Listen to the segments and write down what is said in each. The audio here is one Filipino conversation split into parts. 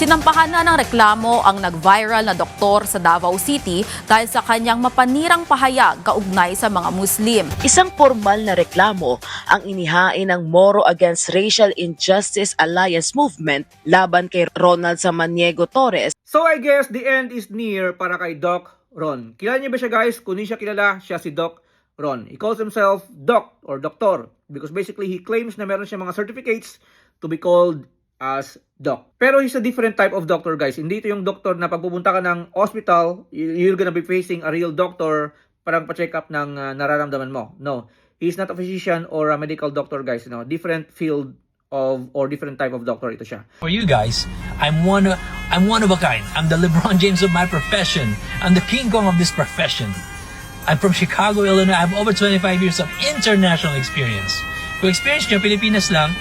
Sinampahan na ng reklamo ang nag-viral na doktor sa Davao City dahil sa kanyang mapanirang pahayag kaugnay sa mga Muslim. Isang formal na reklamo ang inihain ng Moro Against Racial Injustice Alliance Movement laban kay Ronald Samaniego Torres. So I guess the end is near para kay Doc Ron. Kilala niyo ba siya, guys? Kung hindi siya kilala, siya si Doc Ron. He calls himself Doc or Doctor because basically he claims na meron siya mga certificates to be called as doc. Pero he's a different type of doctor, guys. Hindi ito yung doctor na pag pupunta ka ng hospital, you're gonna be facing a real doctor parang pa-check up ng nararamdaman mo. No. He's not a physician or a medical doctor, guys. No. Different field of or different type of doctor ito siya. For you guys, I'm one of a kind. I'm the LeBron James of my profession. I'm the King Kong of this profession. I'm from Chicago, Illinois. I have over 25 years of international experience. Kung experience nyo, Pilipinas lang,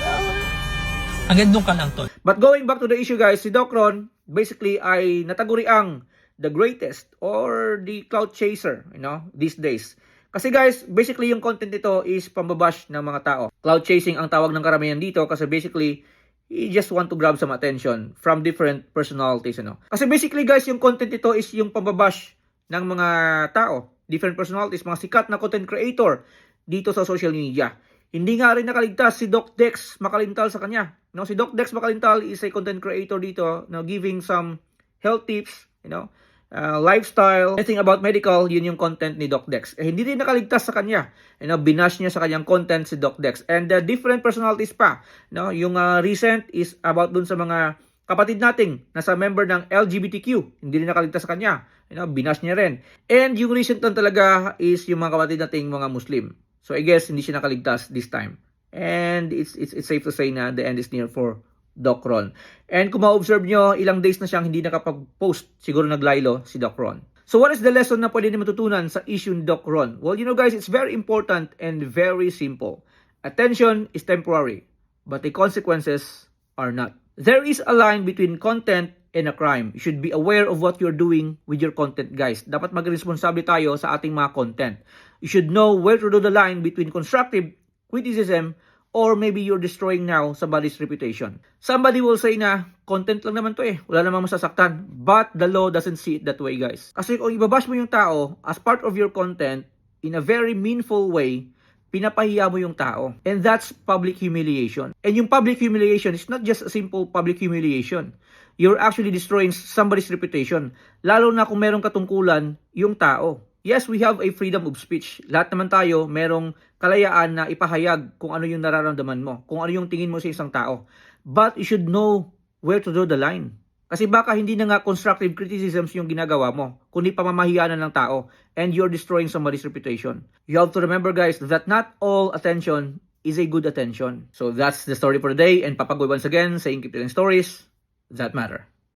hanggang doon ka lang to. But going back to the issue, guys, si Doc Ron basically ay nataguriang the greatest or the cloud chaser, these days. Kasi guys, basically yung content nito is pambabash ng mga tao. Cloud chasing ang tawag ng karamihan dito kasi basically you just want to grab some attention from different personalities, Kasi basically guys, yung content nito is yung pambabash ng mga tao, different personalities, mga sikat na content creator dito sa social media. Hindi nga rin nakaligtas si Doc Dex Makalintal sa kanya. Si Doc Dex Makalintal is a content creator dito, giving some health tips, lifestyle, anything about medical, yun yung content ni Doc Dex. Hindi rin nakaligtas sa kanya. Binash niya sa kanyang content si Doc Dex. And different personalities pa. Yung recent is about dun sa mga kapatid nating nasa member ng LGBTQ. Hindi rin nakaligtas sa kanya. Binash niya rin. And yung recent lang talaga is yung mga kapatid nating mga Muslim. So I guess hindi siya nakaligtas this time. And it's safe to say na the end is near for Doc Ron. And kung ma-observe nyo, ilang days na siyang hindi nakapag-post. Siguro naglaylo si Doc Ron. So what is the lesson na pwede na matutunan sa issue ni Doc Ron? Well, guys, it's very important and very simple. Attention is temporary, but the consequences are not. There is a line between content and a crime. You should be aware of what you're doing with your content, guys. Dapat maging-responsable tayo sa ating mga content. You should know where to draw the line between constructive criticism or maybe you're destroying now somebody's reputation. Somebody will say na, content lang naman to wala namang masasaktan. But the law doesn't see it that way, guys. Kasi kung ibabash mo yung tao as part of your content in a very meaningful way, pinapahiya mo yung tao. And that's public humiliation. And yung public humiliation is not just a simple public humiliation. You're actually destroying somebody's reputation. Lalo na kung merong katungkulan yung tao. Yes, we have a freedom of speech. Lahat naman tayo merong kalayaan na ipahayag kung ano yung nararamdaman mo, kung ano yung tingin mo sa isang tao. But you should know where to draw the line. Kasi baka hindi na nga constructive criticisms yung ginagawa mo, kundi pamamahiyaan ng tao and you're destroying somebody's reputation. You have to remember, guys, that not all attention is a good attention. So that's the story for today, and Papagoy once again saying keep telling stories that matter.